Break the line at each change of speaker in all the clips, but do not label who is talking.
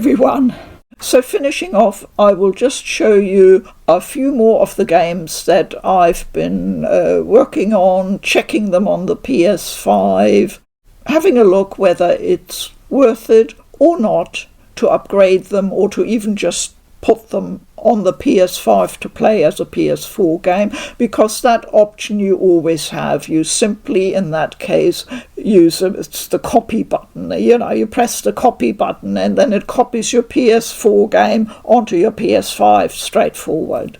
everyone. So finishing off, I will just show you a few more of the games that I've been working on, checking them on the PS5, having a look whether it's worth it or not to upgrade them or to even just put them on the PS5 to play as a PS4 game, because that option you always have. You simply, in that case, use it's the copy button. You press the copy button and then it copies your PS4 game onto your PS5, straightforward.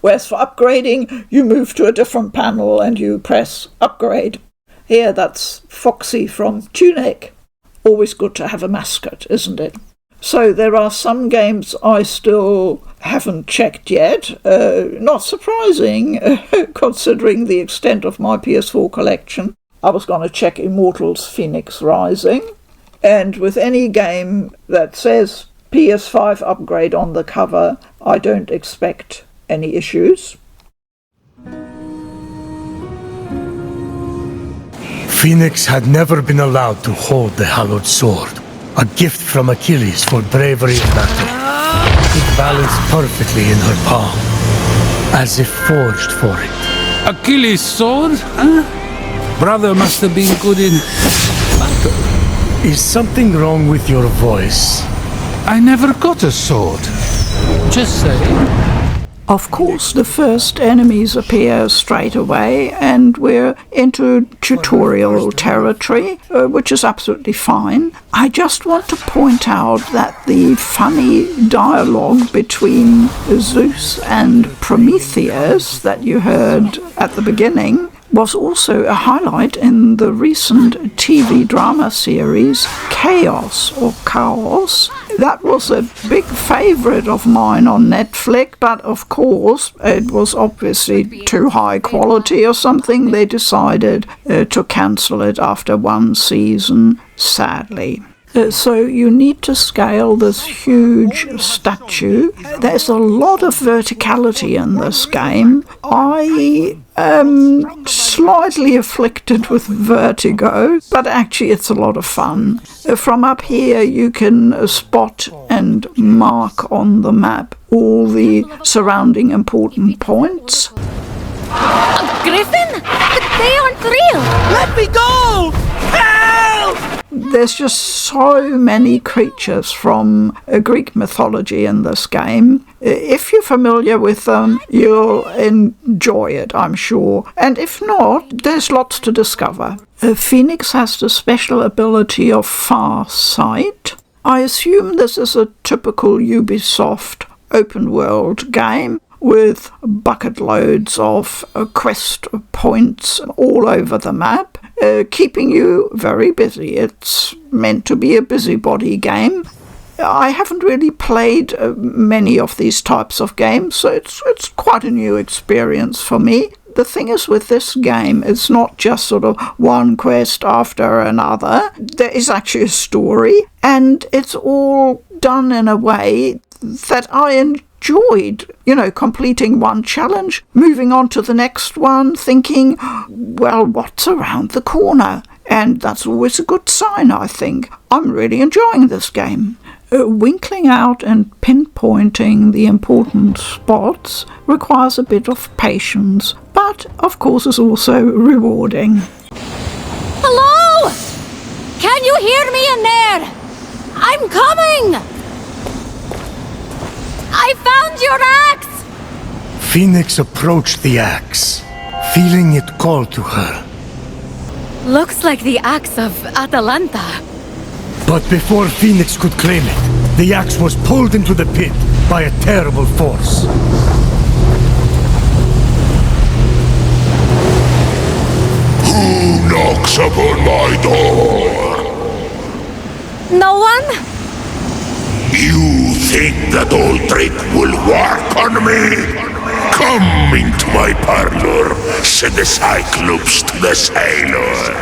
Whereas for upgrading, you move to a different panel and you press upgrade. Here, that's Foxy from Tunic. Always good to have a mascot, isn't it? So there are some games I still haven't checked yet. Not surprising, considering the extent of my PS4 collection. I was going to check Immortals Fenyx Rising. And with any game that says PS5 Upgrade on the cover, I don't expect any issues.
Fenyx had never been allowed to hold the hallowed sword. A gift from Achilles for bravery in battle. It balanced perfectly in her palm, as if forged for it.
Achilles' sword? Huh? Brother must have been good in battle.
Is something wrong with your voice?
I never got a sword. Just saying.
Of course, the first enemies appear straight away, and we're into tutorial territory, which is absolutely fine. I just want to point out that the funny dialogue between Zeus and Prometheus that you heard at the beginning was also a highlight in the recent TV drama series Chaos. That was a big favourite of mine on Netflix, but of course it was obviously too high quality or something. They decided to cancel it after one season, sadly. So you need to scale this huge statue. There's a lot of verticality in this game. I am slightly afflicted with vertigo, but actually it's a lot of fun. From up here you can spot and mark on the map all the surrounding important points.
A griffin? But they aren't real!
Let me go! Help!
There's just so many creatures from Greek mythology in this game. If you're familiar with them, you'll enjoy it, I'm sure. And if not, there's lots to discover. Fenyx has the special ability of far sight. I assume this is a typical Ubisoft open-world game with bucket loads of quest points all over the map, keeping you very busy. It's meant to be a busybody game. I haven't really played many of these types of games, so it's quite a new experience for me. The thing is with this game, it's not just sort of one quest after another. There is actually a story, and it's all done in a way that I enjoyed, completing one challenge, moving on to the next one, thinking, well, what's around the corner? And that's always a good sign, I think. I'm really enjoying this game. Winkling out and pinpointing the important spots requires a bit of patience, but of course is also rewarding.
Hello? Can you hear me in there? I'm coming! I found your axe!
Fenyx approached the axe, feeling it call to her.
Looks like the axe of Atalanta.
But before Fenyx could claim it, the axe was pulled into the pit by a terrible force.
Who knocks upon my door?
No one?
You think that old trick will work on me? Come into my parlor, said the Cyclops to the sailor.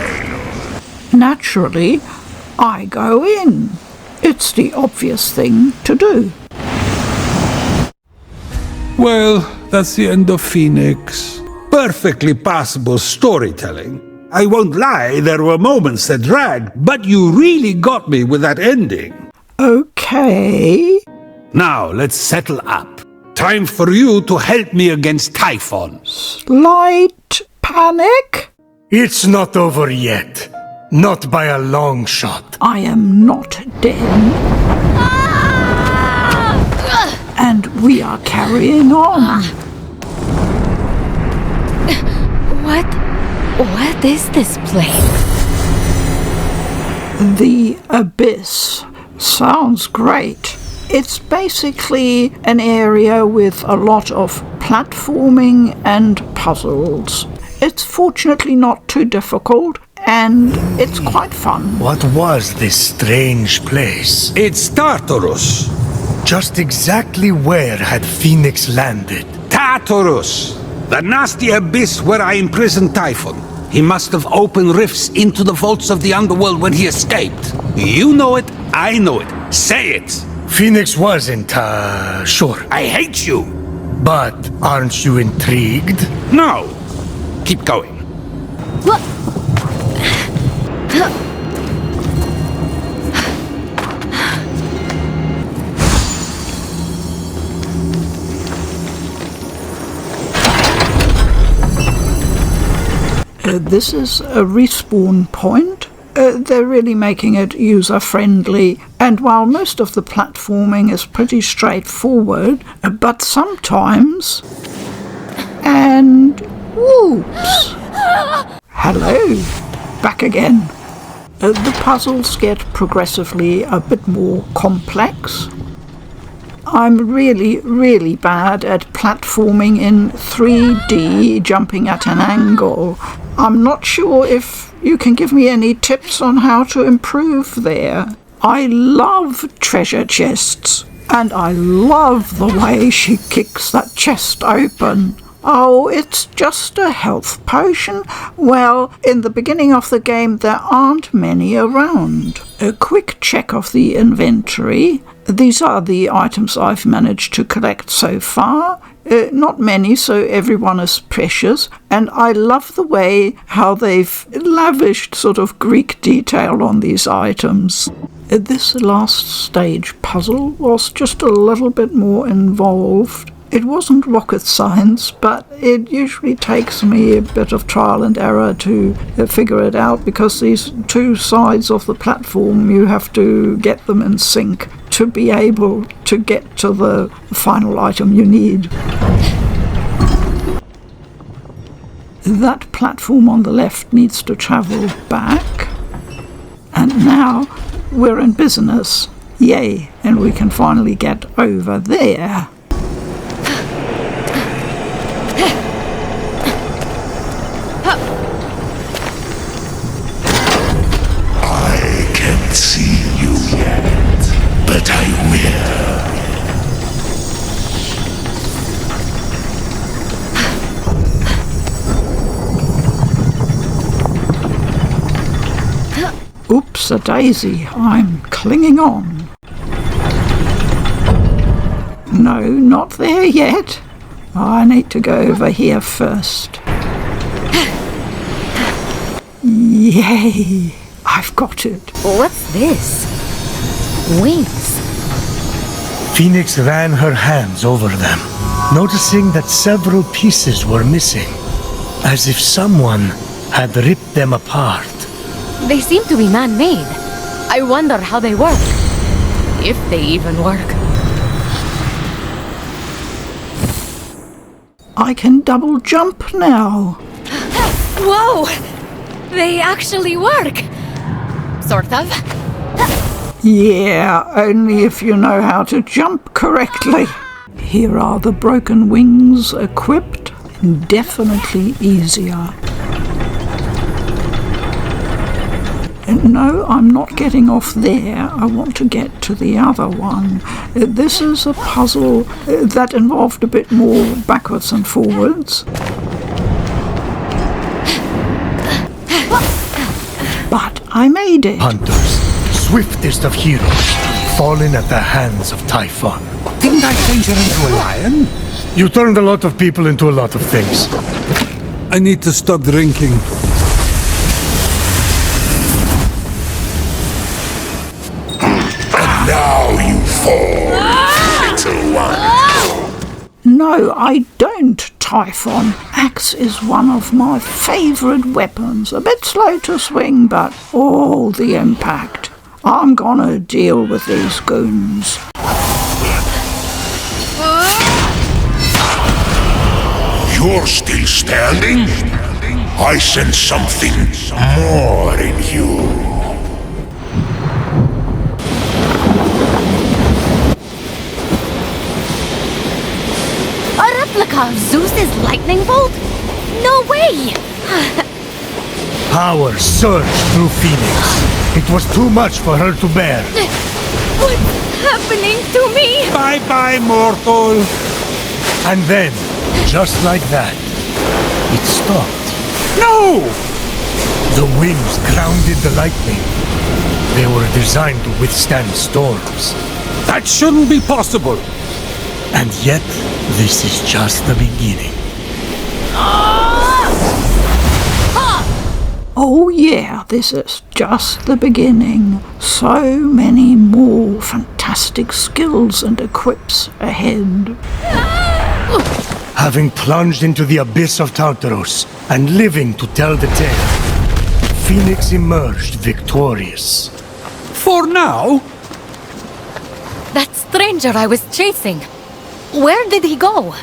Naturally, I go in. It's the obvious thing to do.
Well, that's the end of Fenyx. Perfectly passable storytelling. I won't lie, there were moments that dragged, but you really got me with that ending.
Okay. Okay.
Now, let's settle up. Time for you to help me against Typhon.
Slight panic?
It's not over yet. Not by a long shot.
I am not dead. And we are carrying on.
What is this place?
The Abyss. Sounds great. It's basically an area with a lot of platforming and puzzles. It's fortunately not too difficult, and it's quite fun.
What was this strange place?
It's Tartarus.
Just exactly where had Fenyx landed?
Tartarus! The nasty abyss where I imprisoned Typhon. He must have opened rifts into the vaults of the underworld when he escaped. You know it, I know it. Say it!
Fenyx wasn't, sure.
I hate you!
But aren't you intrigued?
No! Keep going.
This is a respawn point. They're really making it user-friendly, and while most of the platforming is pretty straightforward, but sometimes... And... whoops! Hello! Back again. The puzzles get progressively a bit more complex. I'm really bad at platforming in 3D, jumping at an angle. I'm not sure if you can give me any tips on how to improve there. I love treasure chests, and I love the way she kicks that chest open. Oh, it's just a health potion? Well, in the beginning of the game there aren't many around. A quick check of the inventory. These are the items I've managed to collect so far. Not many, so everyone is precious, and I love the way how they've lavished sort of Greek detail on these items. This last stage puzzle was just a little bit more involved. It wasn't rocket science, but it usually takes me a bit of trial and error to figure it out, because these two sides of the platform, you have to get them in sync to be able to get to the final item you need. That platform on the left needs to travel back. And now we're in business. Yay, and we can finally get over there.
I can't see you yet, but I will.
Oops-a-daisy, I'm clinging on. No, not there yet. I need to go over here first. Yay! I've got it.
What's this? Wings.
Fenyx ran her hands over them, noticing that several pieces were missing, as if someone had ripped them apart.
They seem to be man-made. I wonder how they work. If they even work.
I can double jump now.
Whoa! They actually work! Sort of.
Yeah, only if you know how to jump correctly. Here are the broken wings equipped. Definitely easier. No, I'm not getting off there. I want to get to the other one. This is a puzzle that involved a bit more backwards and forwards. But I made it.
Hunters, swiftest of heroes, fallen at the hands of Typhon.
Didn't I change her into a lion?
You turned a lot of people into a lot of things.
I need to stop drinking.
And now you
No, I don't, Typhon. Axe is one of my favourite weapons. A bit slow to swing, but the impact. I'm gonna deal with these goons.
You're still standing? I sense something more in you.
A replica of Zeus's lightning bolt? No way!
Power surged through Fenyx. It was too much for her to bear.
What's happening to me?
Bye-bye, mortal.
And then, just like that, it stopped.
No!
The wings grounded the lightning. They were designed to withstand storms.
That shouldn't be possible.
And yet, this is just the beginning.
Oh yeah, this is just the beginning. So many more fantastic skills and equips ahead.
Having plunged into the abyss of Tartaros and living to tell the tale, Fenyx emerged victorious.
For now?
That stranger I was chasing. Where did he go?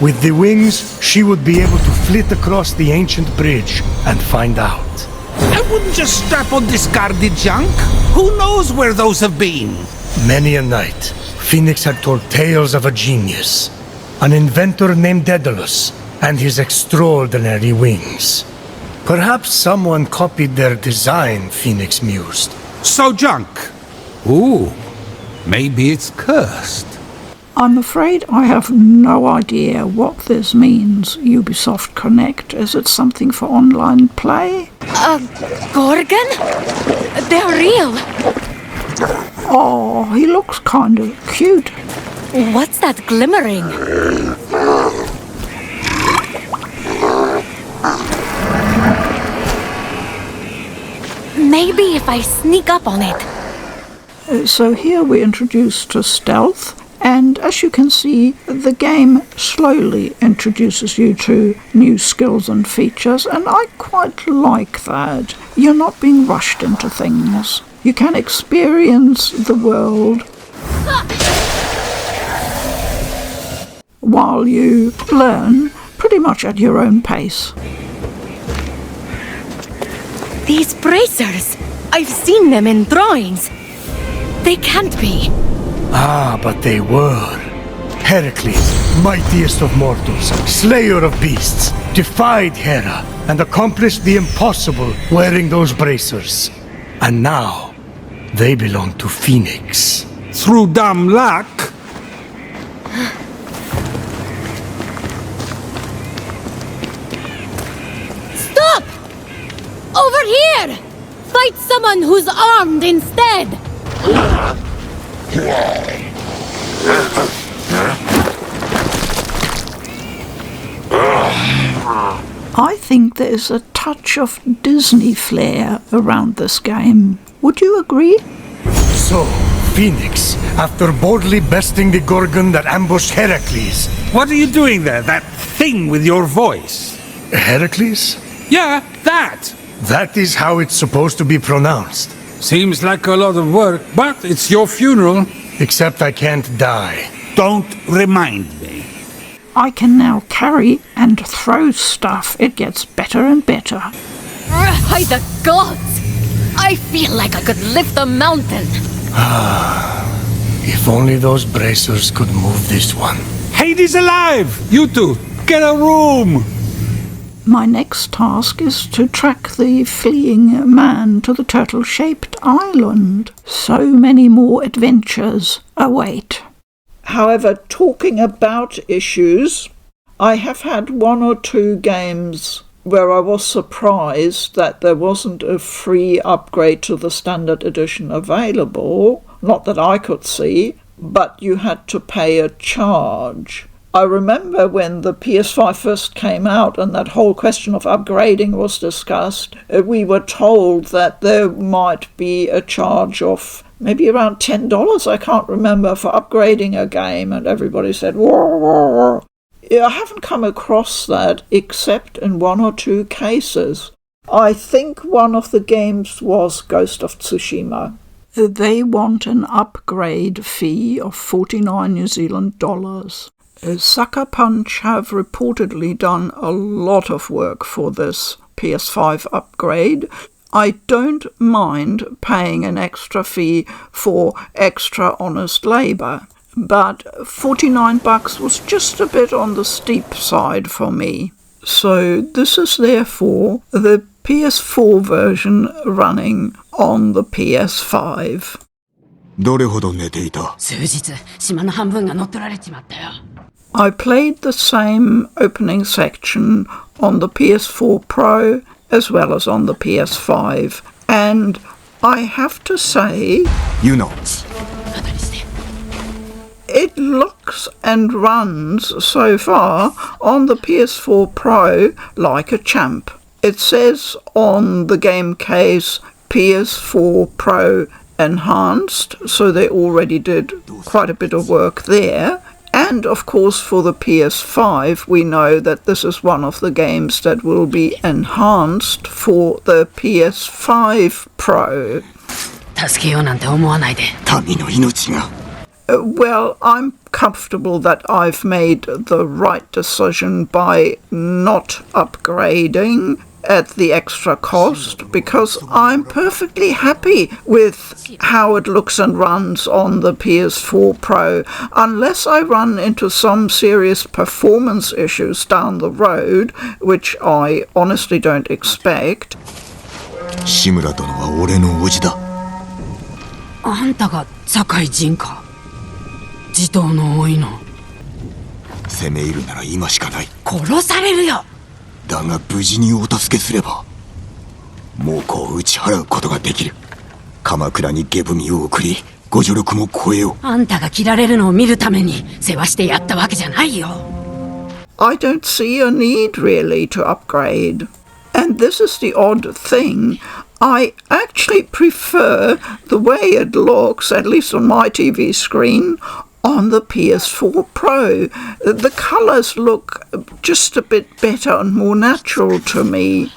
With the wings, she would be able to flit across the ancient bridge and find out.
I wouldn't just strap on discarded junk. Who knows where those have been?
Many a night, Fenyx had told tales of a genius, an inventor named Daedalus, and his extraordinary wings. Perhaps someone copied their design, Fenyx mused.
So junk. Ooh, maybe it's cursed.
I'm afraid I have no idea what this means, Ubisoft Connect. Is it something for online play?
A Gorgon? They're real.
Oh, he looks kind of cute.
What's that glimmering? Maybe if I sneak up on it.
So here we're introduced to stealth. And as you can see, the game slowly introduces you to new skills and features, and I quite like that. You're not being rushed into things. You can experience the world while you learn pretty much at your own pace.
These bracers! I've seen them in drawings. They can't be.
Ah, but they were. Heracles, mightiest of mortals, slayer of beasts, defied Hera and accomplished the impossible wearing those bracers. And now, they belong to Fenyx.
Through dumb luck?
Stop! Over here! Fight someone who's armed instead!
I think there's a touch of Disney flair around this game. Would you agree?
So, Fenyx, after boldly besting the Gorgon that ambushed Heracles...
What are you doing there? That thing with your voice?
Heracles?
Yeah, that!
That is how it's supposed to be pronounced.
Seems like a lot of work, but it's your funeral.
Except I can't die.
Don't remind me.
I can now carry and throw stuff. It gets better and better.
By the gods! I feel like I could lift a mountain.
If only those bracers could move this one.
Hades alive! You two, get a room!
My next task is to track the fleeing man to the turtle-shaped island. So many more adventures await. However, talking about issues, I have had one or two games where I was surprised that there wasn't a free upgrade to the standard edition available. Not that I could see, but you had to pay a charge. I remember when the PS5 first came out and that whole question of upgrading was discussed, we were told that there might be a charge of maybe around $10, I can't remember, for upgrading a game, and everybody said, whoa, whoa, whoa. I haven't come across that except in one or two cases. I think one of the games was Ghost of Tsushima. They want an upgrade fee of 49 New Zealand dollars. Sucker Punch have reportedly done a lot of work for this PS5 upgrade. I don't mind paying an extra fee for extra honest labour, but $49 was just a bit on the steep side for me. So this is therefore the PS4 version running on the PS5.
どれほど寝ていた?
数日、島の半分が乗っ取られちまったよ。
I played the same opening section on the PS4 Pro as well as on the PS5, and I have to say,
You know.
it looks and runs so far on the PS4 Pro like a champ. It says on the game case PS4 Pro Enhanced, so they already did quite a bit of work there. And of course for the PS5 we know that this is one of the games that will be enhanced for the PS5 Pro.
助けようなんて思わないで。
民の命が。
Well, I'm comfortable that I've made the right decision by not upgrading at the extra cost, because I'm perfectly happy with how it looks and runs on the PS4 Pro, unless I run into some serious performance issues down the road, which I honestly don't expect.
志村殿は俺の叔父だ。
あんたが堺人か。地頭の多いの。
攻め入るなら今しかない。
殺されるよ。
だが無事にお助けすれば猛虎を打ち払うことができる。鎌倉に下踏みを送りご助力も超えよう。
あんたが切られるのを見るために世話してやったわけじゃないよ。
I don't see a need really to upgrade. And this is the odd thing. I actually prefer the way it looks, at least on my TV screen, on the PS4 Pro. The colours look just a bit better and more natural to me.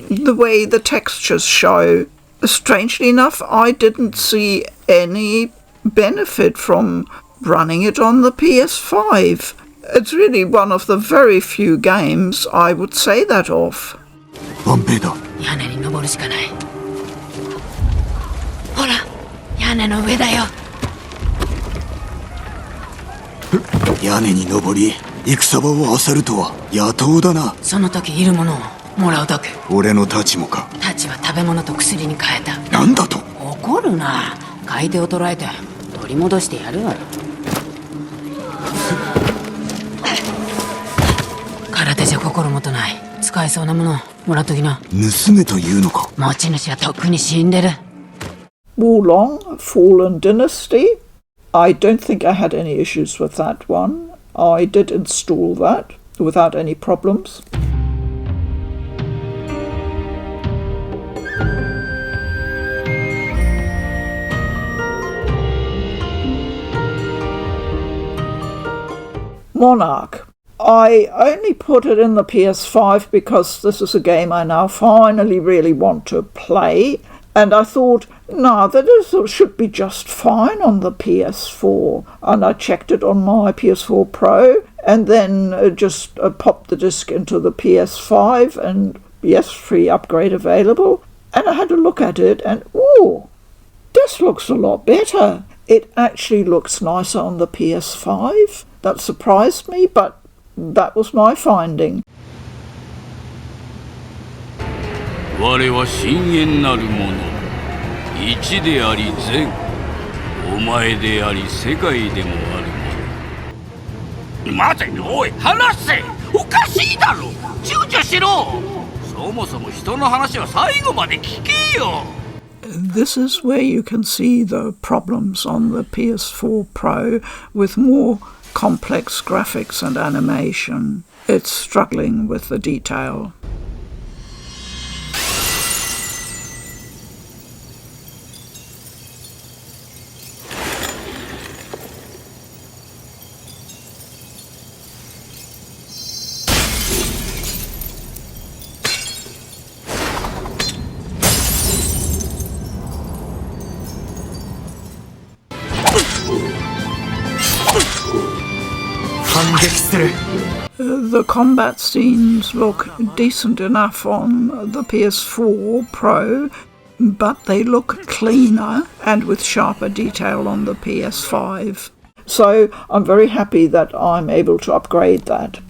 The way the textures show. Strangely enough, I didn't see any benefit from running it on the PS5. It's really one of the very few games I would say that of.
万兵だ。
屋根に登るしかない。ほら、屋根の上だよ。
屋根に登り戦場を漁るとは野党だな。
その時いるものをもらうだけ。
俺の太刀もか。
太刀は食べ物と薬に変えた。
なんだと。
怒るな。買い手を捕らえて取り戻してやるわよ。空手じゃ心もとない。使えそうなものもらっときな。
盗めというのか。
持ち主はとっくに死んでる。
Wulong, Fallen Dynasty. I don't think I had any issues with that one. I did install that without any problems. Monark. I only put it in the PS5 because this is a game I now finally really want to play. And I thought, no, that should be just fine on the PS4. And I checked it on my PS4 Pro and then just popped the disc into the PS5 and yes, free upgrade available. And I had a look at it and, ooh, this looks a lot better. It actually looks nicer on the PS5. That surprised me, but that was my finding.
我は深淵なる者、一であり善、お前であり世界でもあるもの。待て、おい、話せ。おかしいだろ。躊躇しろ。そもそも人の話は最後まで聞けよ。
This is where you can see the problems on the PS4 Pro with more complex graphics and animation. It's struggling with the detail. The combat scenes look decent enough on the PS4 Pro, but they look cleaner and with sharper detail on the PS5. So I'm very happy that I'm able to upgrade that.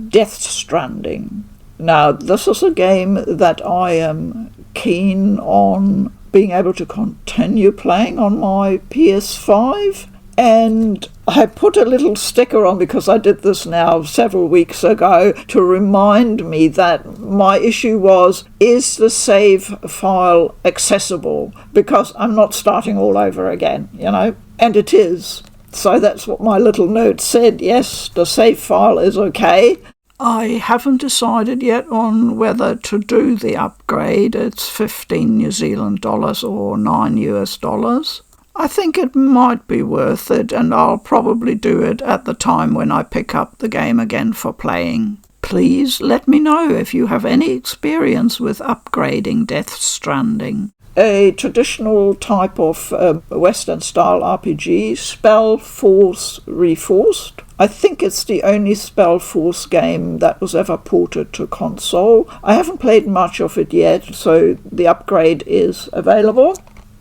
Death Stranding. Now, this is a game that I am keen on being able to continue playing on my PS5. And I put a little sticker on, because I did this now several weeks ago, to remind me that my issue was, is the save file accessible? Because I'm not starting all over again, you know, and it is. So that's what my little note said. Yes, the save file is okay. I haven't decided yet on whether to do the upgrade. It's 15 New Zealand dollars or $9 US. I think it might be worth it, and I'll probably do it at the time when I pick up the game again for playing. Please let me know if you have any experience with upgrading Death Stranding. A traditional type of Western-style RPG, Spellforce ReForced. I think it's the only Spellforce game that was ever ported to console. I haven't played much of it yet, so the upgrade is available.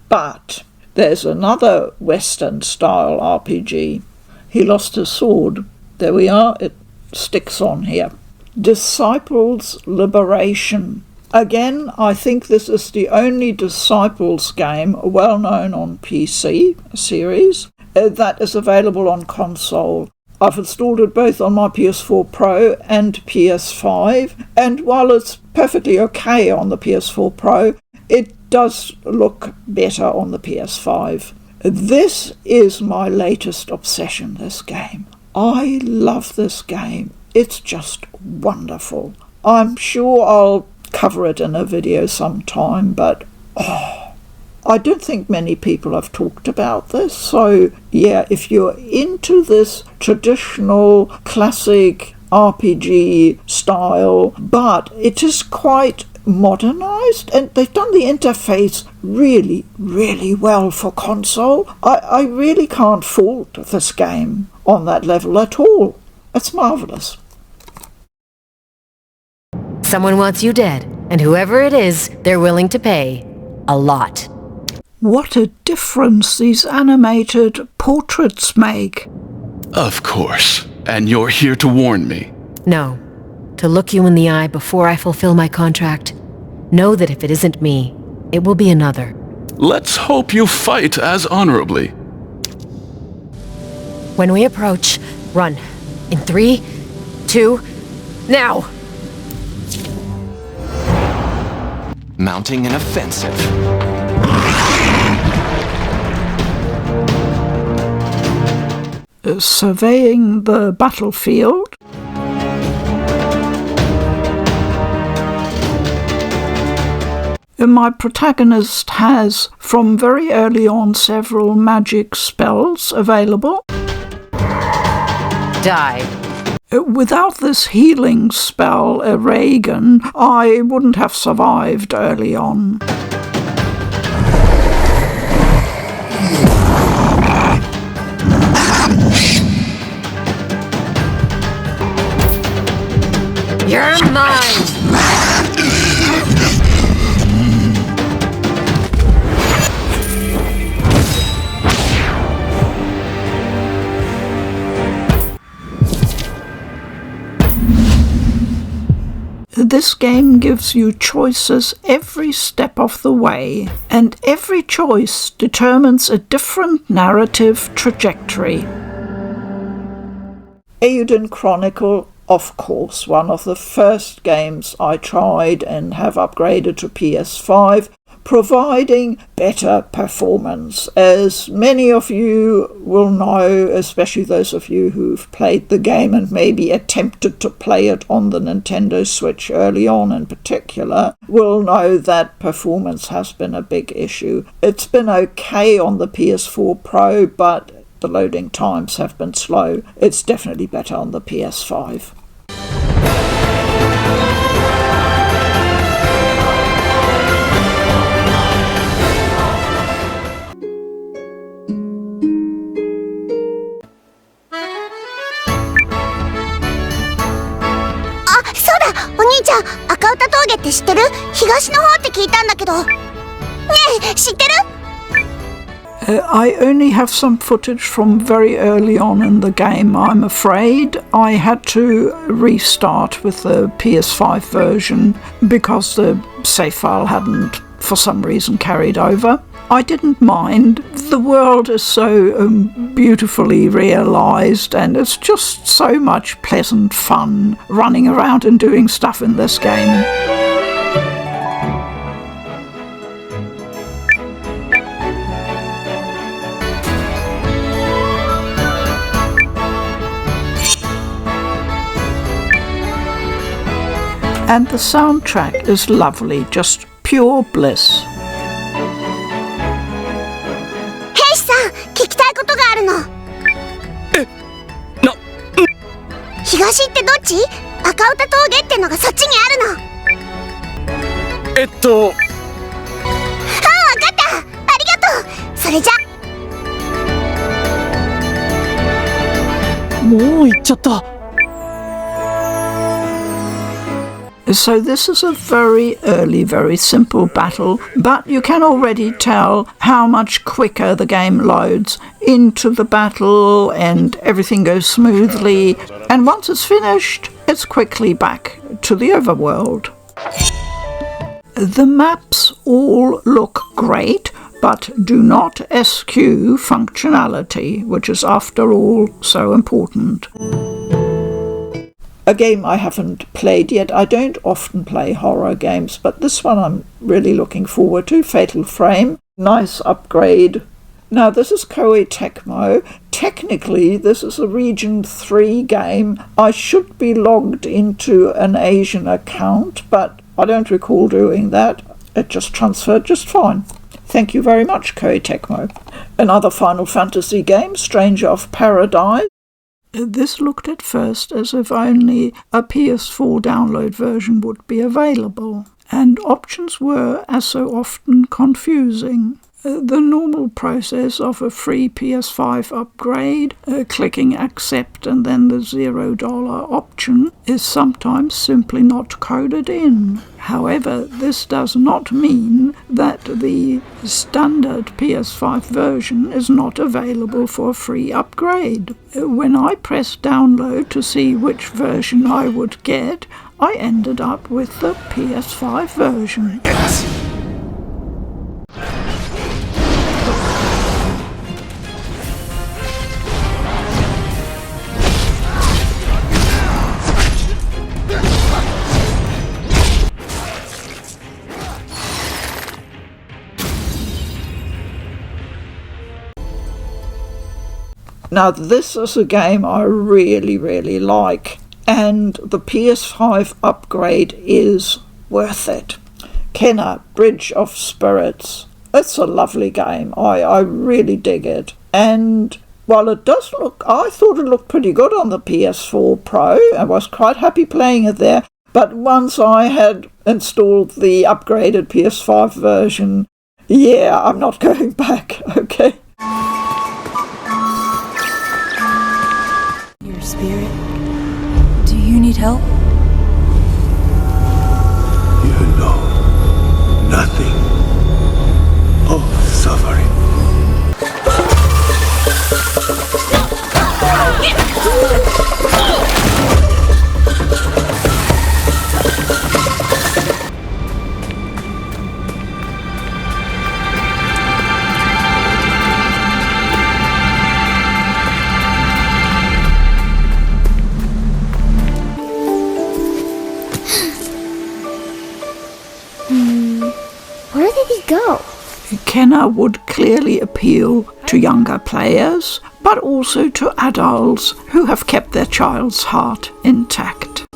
But there's another Western-style RPG. He lost his sword. There we are. It sticks on here. Disciples Liberation. Again, I think this is the only Disciples game well known on PC series that is available on console. I've installed it both on my PS4 Pro and PS5, and while it's perfectly okay on the PS4 Pro, it does look better on the PS5. This is my latest obsession, this game. I love this game. It's just wonderful. I'm sure I'll cover it in a video sometime, but I don't think many people have talked about this. So yeah, if you're into this traditional classic RPG style, but it is quite modernized, and they've done the interface really, really well for console. I really can't fault this game on that level at all. It's marvellous.
Someone wants you dead, and whoever it is, they're willing to pay a lot.
What a difference these animated portraits make.
Of course. And you're here to warn me.
No. To look you in the eye before I fulfill my contract. Know that if it isn't me, it will be another.
Let's hope you fight as honorably.
When we approach, run. In 3, 2, now!
Mounting an offensive.
Surveying the battlefield. My protagonist has, from very early on, several magic spells available.
Die.
Without this healing spell, Reagan, I wouldn't have survived early on.
You're mine!
This game gives you choices every step of the way, and every choice determines a different narrative trajectory. Eiyuden Chronicle, of course, one of the first games I tried and have upgraded to PS5, providing better performance. As many of you will know, especially those of you who've played the game and maybe attempted to play it on the Nintendo Switch early on in particular, will know that performance has been a big issue. It's been okay on the PS4 Pro, but the loading times have been slow. It's definitely better on the PS5.
たんだけど。ねえ、知ってる？
I only have some footage from very early on in the game, I'm afraid. I had to restart with the PS5 version because the save file hadn't, for some reason, carried over. I didn't mind. The world is so beautifully realised, and it's just so much pleasant fun running around and doing stuff in this game. And the soundtrack is lovely, just pure bliss.
兵士さん、聞きたいことがあるの。東ってどっち？赤歌峠ってのがそっちにあるの。ああ、わかった。ありがとう。それじゃ。
もう行っちゃった。
So this is a very early, very simple battle, but you can already tell how much quicker the game loads into the battle and everything goes smoothly, and once it's finished, it's quickly back to the overworld. The maps all look great, but do not SQ functionality, which is after all so important. A game I haven't played yet. I don't often play horror games, but this one I'm really looking forward to. Fatal Frame. Nice upgrade. Now this is Koei Tecmo. Technically this is a Region 3 game. I should be logged into an Asian account, but I don't recall doing that. It just transferred just fine. Thank you very much, Koei Tecmo. Another Final Fantasy game, Stranger of Paradise. This looked at first as if only a PS4 download version would be available, and options were, as so often, confusing. The normal process of a free PS5 upgrade, clicking accept and then the $0 option, is sometimes simply not coded in. However, this does not mean that the standard PS5 version is not available for a free upgrade. When I pressed download to see which version I would get, I ended up with the PS5 version. Now this is a game I really like, and the PS5 upgrade is worth it. Kenna, Bridge of Spirits. It's a lovely game. I really dig it. And while it does look, I thought it looked pretty good on the PS4 Pro. I was quite happy playing it there. But once I had installed the upgraded PS5 version, yeah, I'm not going back, okay?
Spirit, do you need help?
You know nothing of suffering.
Where did he go?
Kenna would clearly appeal to younger players, but also to adults who have kept their child's heart intact.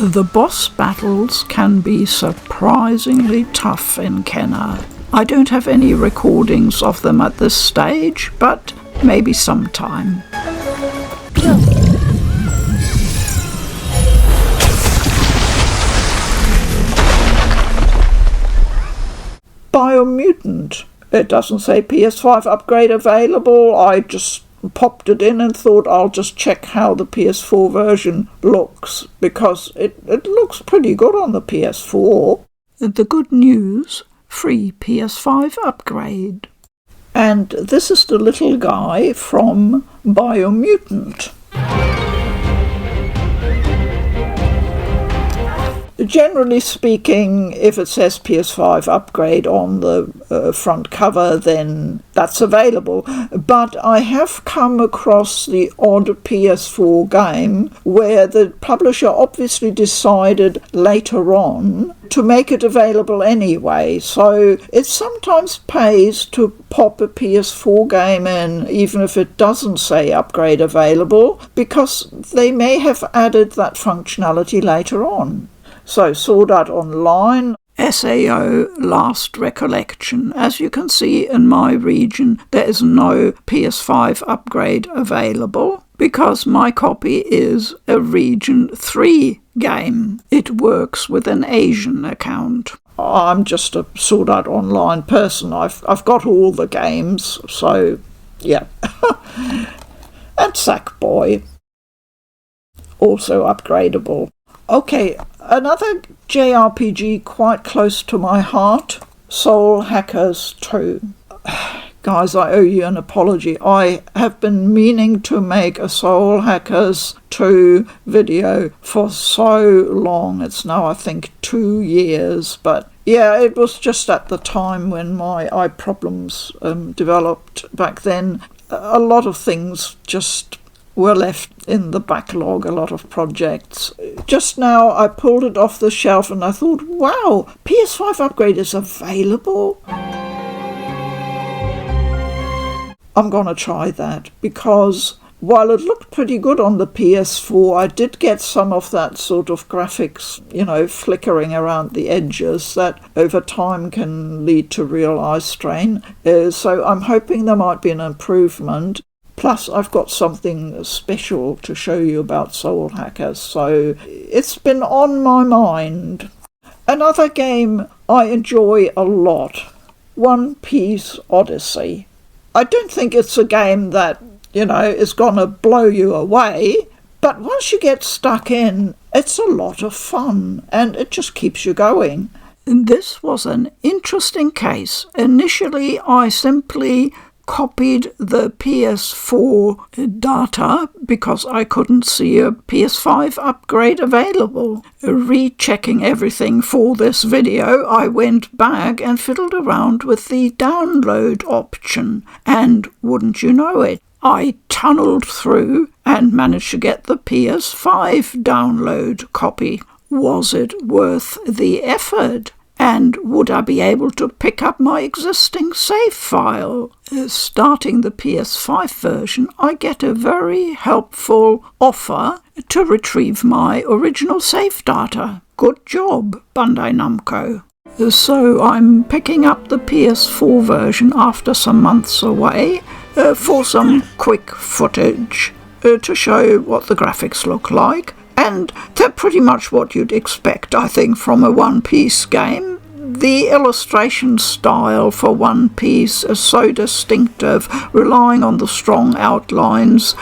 The boss battles can be surprisingly tough in Kenna. I don't have any recordings of them at this stage, but maybe sometime. Biomutant. It doesn't say PS5 upgrade available. I just popped it in and thought I'll just check how the PS4 version looks, because it looks pretty good on the PS4. The good news, free PS5 upgrade. And this is the little guy from Biomutant. Generally speaking, if it says PS5 upgrade on the front cover, then that's available. But I have come across the odd PS4 game where the publisher obviously decided later on to make it available anyway. So it sometimes pays to pop a PS4 game in, even if it doesn't say upgrade available, because they may have added that functionality later on. So, Sword Art Online, SAO Last Recollection. As you can see in my region, there is no PS5 upgrade available because my copy is a Region 3 game. It works with an Asian account. I'm just a Sword Art Online person. I've got all the games, so yeah. And Sackboy, also upgradable. Okay, another JRPG quite close to my heart, Soul Hackers 2. Guys, I owe you an apology. I have been meaning to make a Soul Hackers 2 video for so long. It's now, I think, 2 years. But yeah, it was just at the time when my eye problems developed back then. A lot of things just were left in the backlog, a lot of projects. Just now I pulled it off the shelf and I thought, wow, PS5 upgrade is available. I'm gonna try that, because while it looked pretty good on the PS4, I did get some of that sort of graphics, flickering around the edges that over time can lead to real eye strain. So I'm hoping there might be an improvement. Plus, I've got something special to show you about Soul Hackers, so it's been on my mind. Another game I enjoy a lot, Piece Odyssey. I don't think it's a game that, is going to blow you away, but once you get stuck in, it's a lot of fun, and it just keeps you going. This was an interesting case. Initially, I simply copied the PS4 data because I couldn't see a PS5 upgrade available. Rechecking everything for this video, I went back and fiddled around with the download option, and wouldn't you know it, I tunneled through and managed to get the PS5 download copy. Was it worth the effort? And would I be able to pick up my existing save file? Starting the PS5 version, I get a very helpful offer to retrieve my original save data. Good job, Bandai Namco. So I'm picking up the PS4 version after some months away for some quick footage to show what the graphics look like. And they're pretty much what you'd expect, I think, from a One Piece game. The illustration style for One Piece is so distinctive, relying on the strong outlines,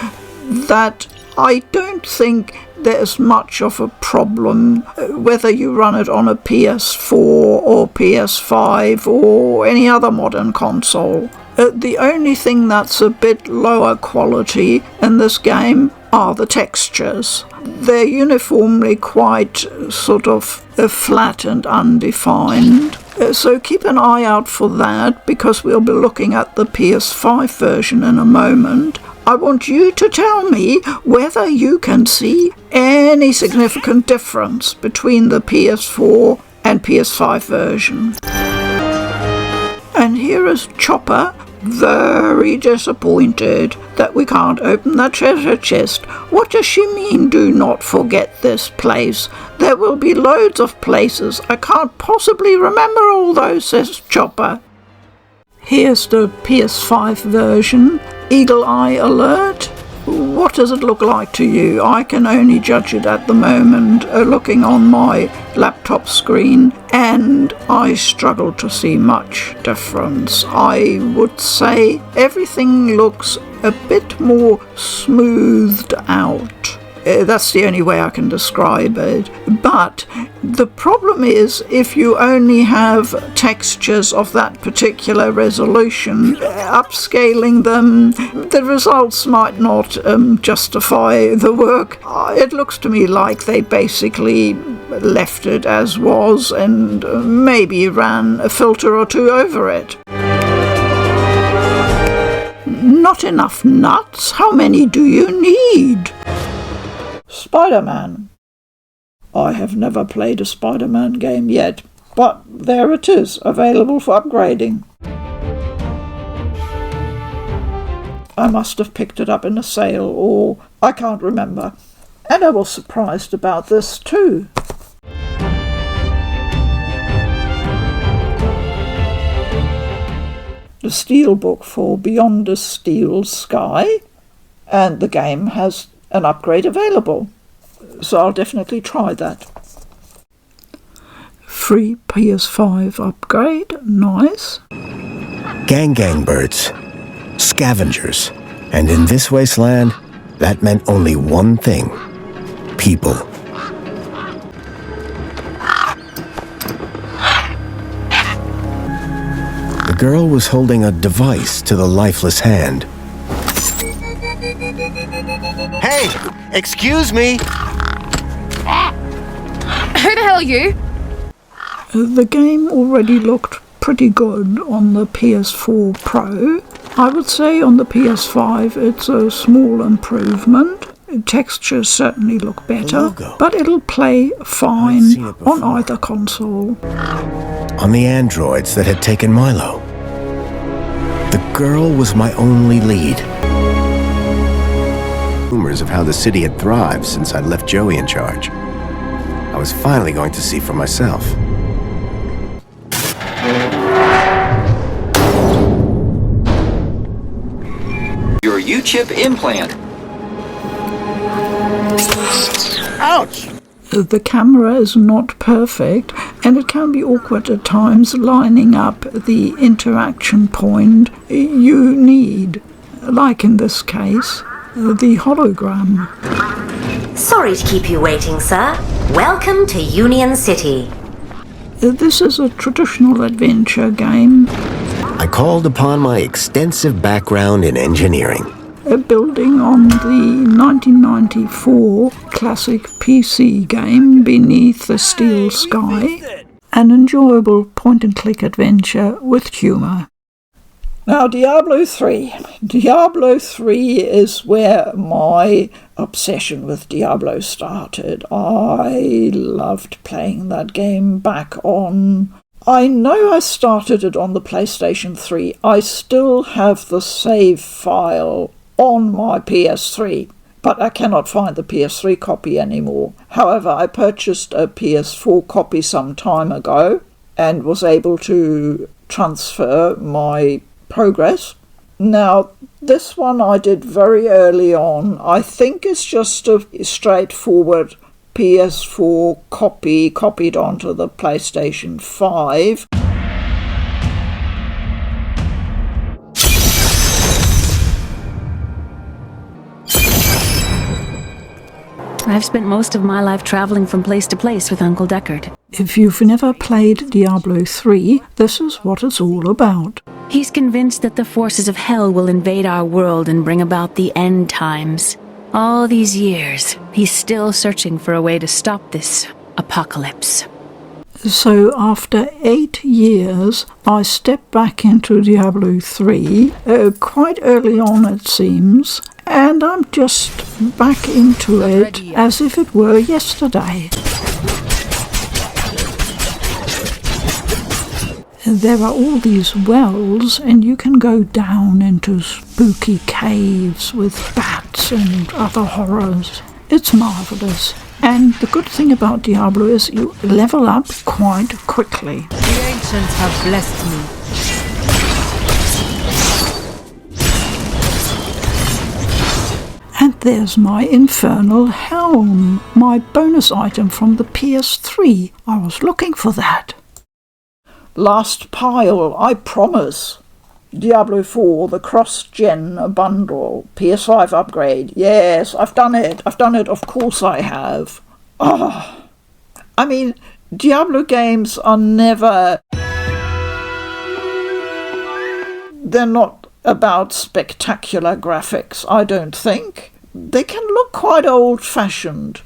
that I don't think there's much of a problem whether you run it on a PS4 or PS5 or any other modern console. The only thing that's a bit lower quality in this game are the textures. They're uniformly quite sort of flat and undefined. So keep an eye out for that, because we'll be looking at the PS5 version in a moment. I want you to tell me whether you can see any significant difference between the PS4 and PS5 version. And here is Chopper, very disappointed that we can't open the treasure chest. What does she mean, do not forget this place? There will be loads of places. I can't possibly remember all those, says Chopper. Here's the PS5 version. Eagle Eye Alert. What does it look like to you? I can only judge it at the moment looking on my laptop screen, and I struggle to see much difference. I would say everything looks a bit more smoothed out. That's the only way I can describe it. But the problem is, if you only have textures of that particular resolution, upscaling them, the results might not justify the work. It looks to me like they basically left it as was and maybe ran a filter or two over it. Not enough nuts? How many do you need? Spider-Man. I have never played a Spider-Man game yet, but there it is, available for upgrading. I must have picked it up in a sale, or I can't remember. And I was surprised about this too. The steelbook for Beyond a Steel Sky, and the game has an upgrade available, so I'll definitely try that. Free PS5 upgrade, nice.
Gang birds, scavengers, and in this wasteland, that meant only one thing: people. The girl was holding a device to the lifeless hand. Hey! Excuse me!
Who the hell are you?
The game already looked pretty good on the PS4 Pro. I would say on the PS5 it's a small improvement. Textures certainly look better, but it'll play fine on either console.
On the androids that had taken Milo. The girl was my only lead. Rumors of how the city had thrived since I'd left Joey in charge. I was finally going to see for myself.
Your U-chip implant.
Ouch!
The camera is not perfect, and it can be awkward at times lining up the interaction point you need, like in this case, the hologram.
Sorry to keep you waiting, sir. Welcome to Union City.
This is a traditional adventure game.
I called upon my extensive background in engineering.
Building on the 1994 classic PC game Beneath the Steel Sky, an enjoyable point-and-click adventure with humour. Now, Diablo 3. Diablo 3 is where my obsession with Diablo started. I loved playing that game back on... I know I started it on the PlayStation 3. I still have the save file on my PS3, but I cannot find the PS3 copy anymore. However, I purchased a PS4 copy some time ago and was able to transfer my progress. Now, this one I did very early on. I think it's just a straightforward PS4 copy copied onto the PlayStation 5.
I've spent most of my life traveling from place to place with Uncle Deckard.
If you've never played Diablo 3, this is what it's all about.
He's convinced that the forces of hell will invade our world and bring about the end times. All these years, he's still searching for a way to stop this apocalypse.
So after 8 years, I stepped back into Diablo 3, quite early on it seems, and I'm just back into it as if it were yesterday. There are all these wells, and you can go down into spooky caves with bats and other horrors. It's marvellous. And the good thing about Diablo is you level up quite quickly.
The ancients have blessed me.
there's my infernal helm, my bonus item from the PS3. I was looking for that. Last pile, I promise. Diablo 4, the cross-gen bundle, PS5 Upgrade. Yes, I've done it, of course I have. Oh, I mean, Diablo games are never... They're not about spectacular graphics, I don't think. They can look quite old-fashioned,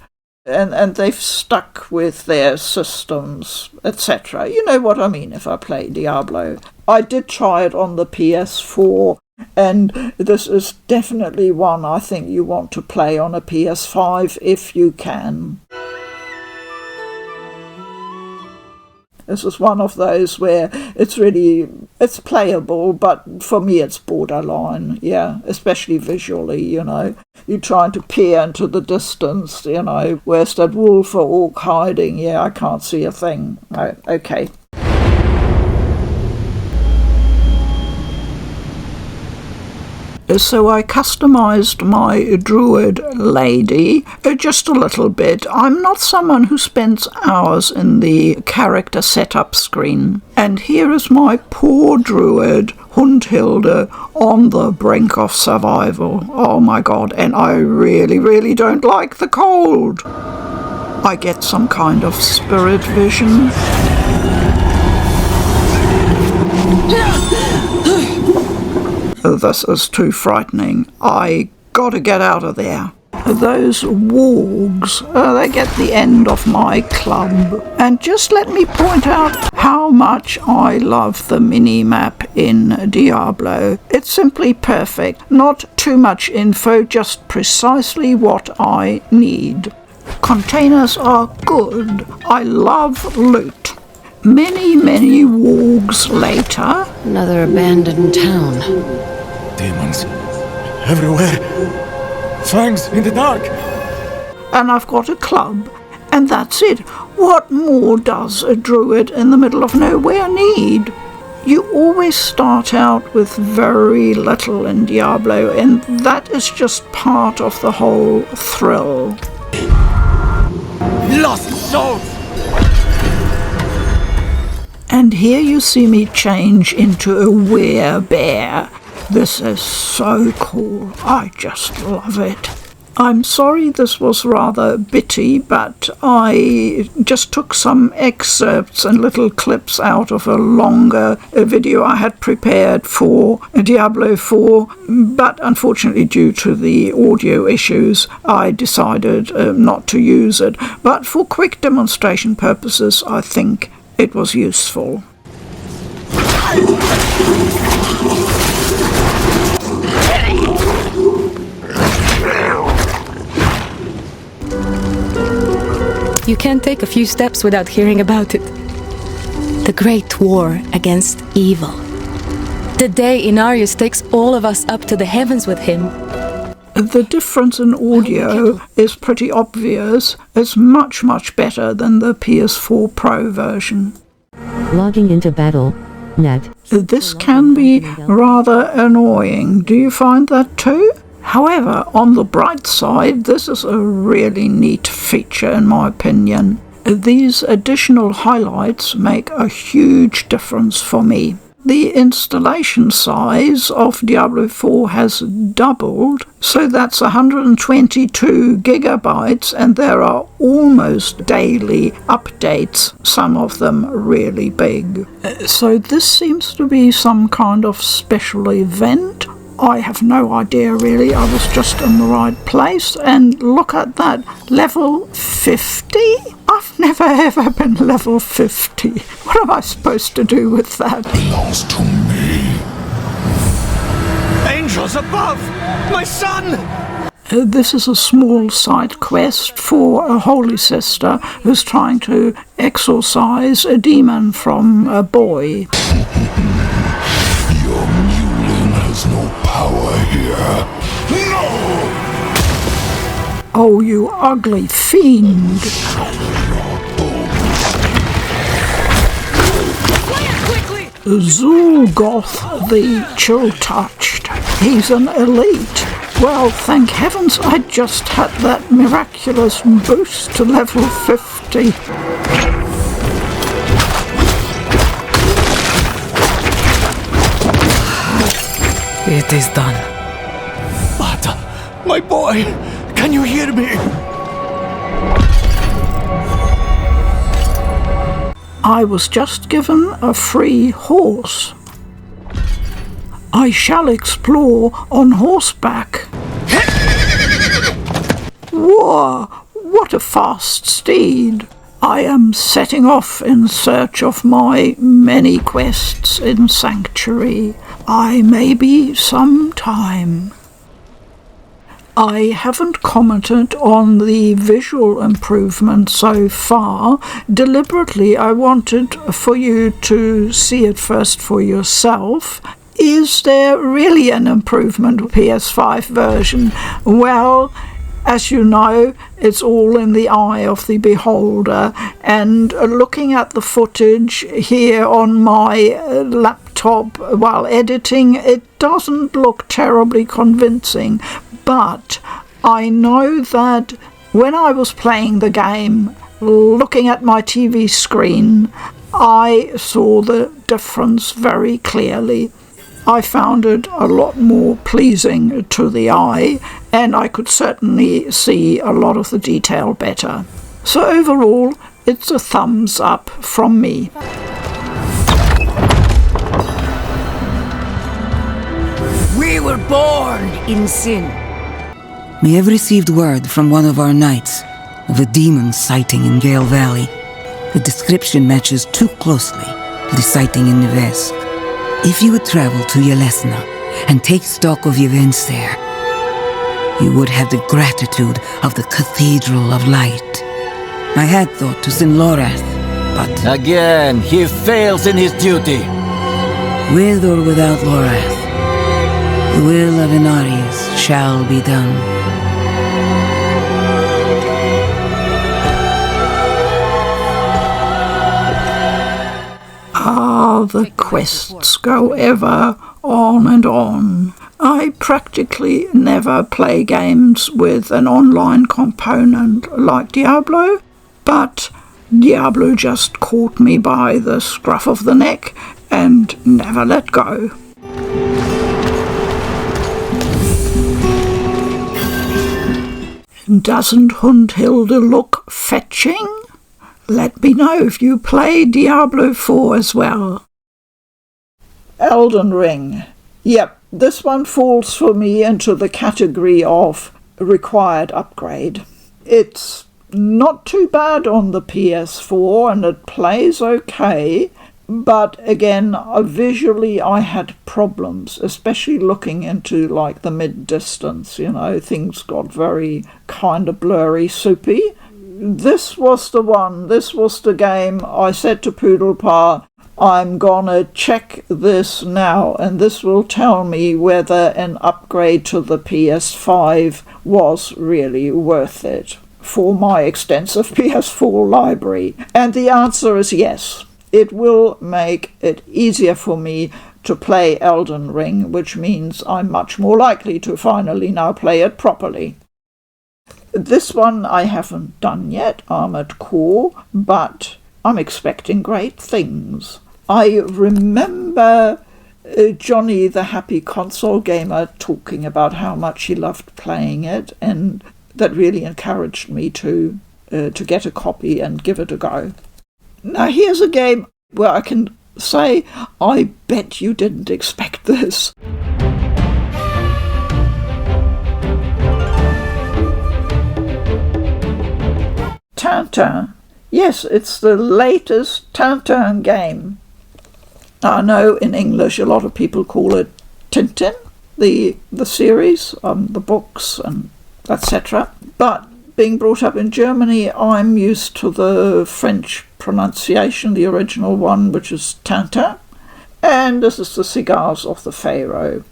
and they've stuck with their systems, etc. You know what I mean if I play Diablo. I did try it on the PS4, and this is definitely one I think you want to play on a PS5 if you can. This is one of those where it's playable, but for me it's borderline, yeah, especially visually, you know. You're trying to peer into the distance, you know, where's that wolf or orc hiding? Yeah, I can't see a thing. Right, okay. So I customised my druid lady just a little bit. I'm not someone who spends hours in the character setup screen. And here is my poor druid, Hundhilde, on the brink of survival. Oh my god, and I really, really don't like the cold. I get some kind of spirit vision. This is too frightening. I gotta get out of there. Those wargs, they get the end of my club. And just let me point out how much I love the mini-map in Diablo. It's simply perfect. Not too much info, just precisely what I need. Containers are good. I love loot. Many, many wargs later.
Another abandoned town.
Demons everywhere. Fangs in the dark.
And I've got a club. And that's it. What more does a druid in the middle of nowhere need? You always start out with very little in Diablo, and that is just part of the whole thrill.
Lost souls!
And here you see me change into a werebear. This is so cool. I just love it. I'm sorry this was rather bitty, but I just took some excerpts and little clips out of a longer video I had prepared for Diablo 4, but unfortunately due to the audio issues I decided not to use it. But for quick demonstration purposes I think it was useful.
You can't take a few steps without hearing about it. The Great War against evil. The day Inarius takes all of us up to the heavens with him.
The difference in audio is pretty obvious. It's much, much better than the PS4 Pro version.
Logging into battle. Net.
This can be rather annoying. Do you find that too? However, on the bright side, this is a really neat feature in my opinion. These additional highlights make a huge difference for me. The installation size of Diablo 4 has doubled, so that's 122 gigabytes, and there are almost daily updates, some of them really big. So this seems to be some kind of special event. I have no idea really, I was just in the right place, and look at that, level 50? I've never ever been level 50. What am I supposed to do with that?
Belongs to me.
Angels above! My son!
This is a small side quest for a holy sister who's trying to exorcise a demon from a boy.
Your mewling has no power here. No!
Oh, you ugly fiend! Zul'Goth the Chill-Touched. He's an elite. Well, thank heavens I just had that miraculous boost to level 50.
It is done.
Bata, my boy, can you hear me?
I was just given a free horse. I shall explore on horseback. Whoa, what a fast steed! I am setting off in search of my many quests in Sanctuary. I may be some time. I haven't commented on the visual improvement so far. Deliberately, I wanted for you to see it first for yourself. Is there really an improvement with PS5 version? Well, as you know, it's all in the eye of the beholder, and looking at the footage here on my laptop while editing, it doesn't look terribly convincing, but I know that when I was playing the game, looking at my TV screen, I saw the difference very clearly. I found it a lot more pleasing to the eye, and I could certainly see a lot of the detail better. So overall, it's a thumbs up from me.
We were born in sin. We have received word from one of our knights of a demon sighting in Gale Valley. The description matches too closely to the sighting in Neves. If you would travel to Yelesna and take stock of events there, you would have the gratitude of the Cathedral of Light. I had thought to send Lorath, but...
Again, he fails in his duty.
With or without Lorath, the will of Inarius shall be done.
The quests go ever on and on. I practically never play games with an online component like Diablo, but Diablo just caught me by the scruff of the neck and never let go. Doesn't Hundhilde look fetching? Let me know if you play Diablo 4 as well. Elden Ring. Yep, this one falls for me into the category of required upgrade. It's not too bad on the PS4 and it plays okay, but again, visually I had problems, especially looking into like the mid-distance, things got very kind of blurry, soupy. This was the one, this was the game. I said to Poodlepa, I'm gonna check this now, and this will tell me whether an upgrade to the PS5 was really worth it for my extensive PS4 library. And the answer is yes. It will make it easier for me to play Elden Ring, which means I'm much more likely to finally now play it properly. This one I haven't done yet, Armored Core, but I'm expecting great things. I remember Johnny, the happy console gamer, talking about how much he loved playing it, and that really encouraged me to get a copy and give it a go. Now here's a game where I can say, I bet you didn't expect this. TinTin. Yes, it's the latest TinTin game. I know in English a lot of people call it TinTin, the series, the books and etc. But being brought up in Germany, I'm used to the French pronunciation, the original one, which is TinTin. And this is the Cigars of the Pharaoh.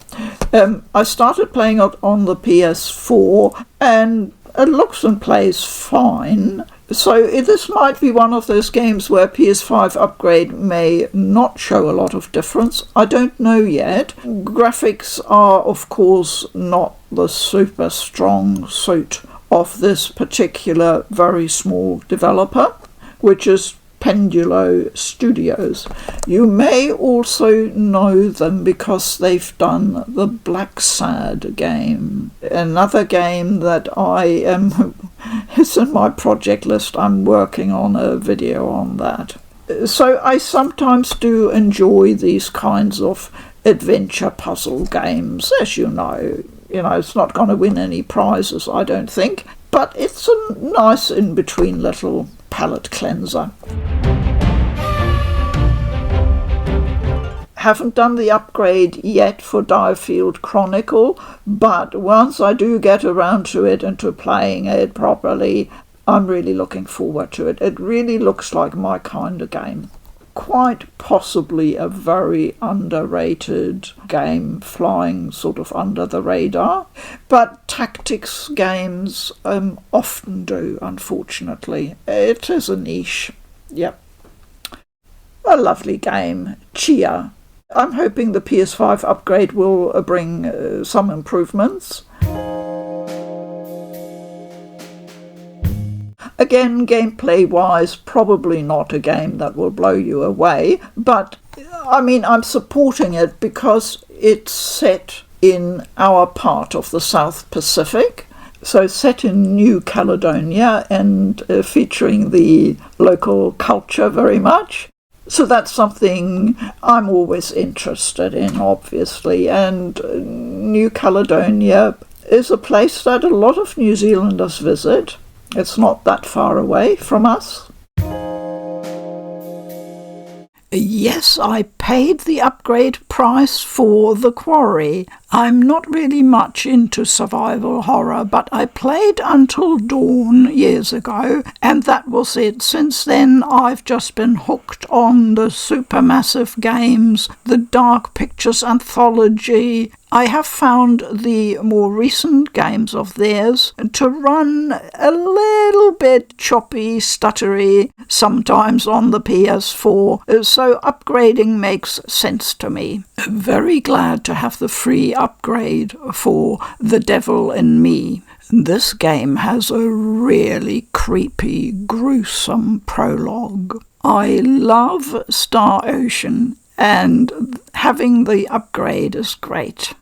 I started playing it on the PS4 and it looks and plays fine. So this might be one of those games where PS5 Upgrade may not show a lot of difference. I don't know yet. Graphics are, of course, not the super strong suit of this particular very small developer, which is Pendulo Studios. You may also know them because they've done the Black Sad game, another game that it's in my project list. I'm working on a video on that. So I sometimes do enjoy these kinds of adventure puzzle games, as you know. You know, it's not going to win any prizes, I don't think, but it's a nice in-between little palate cleanser. Haven't done the upgrade yet for DioField Chronicle, but once I do get around to it and to playing it properly, I'm really looking forward to it. It really looks like my kind of game. Quite possibly a very underrated game, flying sort of under the radar, but tactics games often do, unfortunately. It is a niche. Yep. A lovely game, Tchia. I'm hoping the PS5 upgrade will bring some improvements. Again, gameplay-wise, probably not a game that will blow you away, but I mean, I'm supporting it because it's set in our part of the South Pacific, so set in New Caledonia and featuring the local culture very much. So that's something I'm always interested in, obviously, and New Caledonia is a place that a lot of New Zealanders visit. It's not that far away from us. Yes, I paid the upgrade price for the Quarry. I'm not really much into survival horror, but I played Until Dawn years ago, and that was it. Since then, I've just been hooked on the supermassive games, the Dark Pictures anthology. I have found the more recent games of theirs to run a little bit choppy, stuttery, sometimes on the PS4, so upgrading makes sense to me. Very glad to have the free upgrade for The Devil in Me. This game has a really creepy, gruesome prologue. I love Star Ocean, and having the upgrade is great.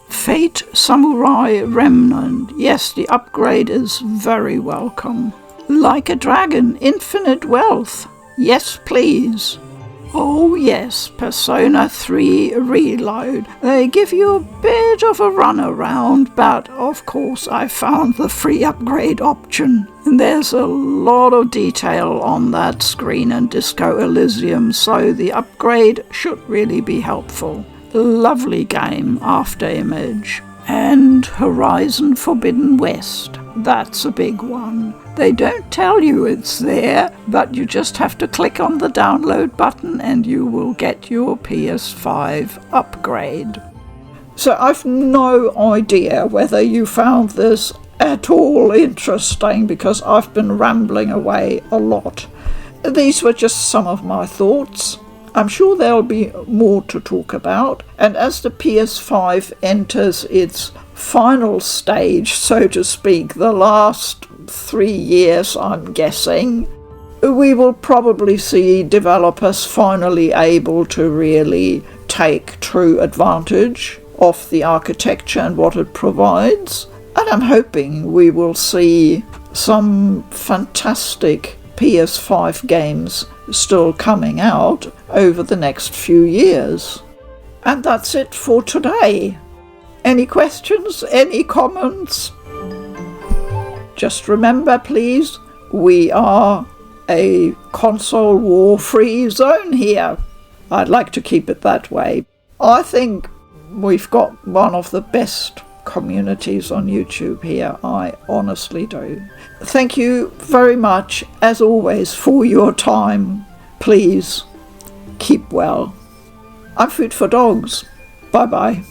Fate Samurai Remnant. Yes, the upgrade is very welcome. Like a Dragon, infinite wealth. Yes, please. Oh yes, Persona 3 Reload. They give you a bit of a runaround, but of course I found the free upgrade option. There's a lot of detail on that screen in Disco Elysium, so the upgrade should really be helpful. Lovely game, Afterimage. And Horizon Forbidden West. That's a big one. They don't tell you it's there, but you just have to click on the download button and you will get your PS5 upgrade. So I've no idea whether you found this at all interesting, because I've been rambling away a lot. These were just some of my thoughts. I'm sure there'll be more to talk about, and as the PS5 enters its final stage, so to speak, the last 3 years, I'm guessing, we will probably see developers finally able to really take true advantage of the architecture and what it provides. And I'm hoping we will see some fantastic PS5 games still coming out over the next few years. And that's it for today. Any questions? Any comments? Just remember, please, we are a console war-free zone here. I'd like to keep it that way. I think we've got one of the best communities on YouTube here. I honestly do. Thank you very much, as always, for your time. Please keep well. I'm Food for Dogs. Bye-bye.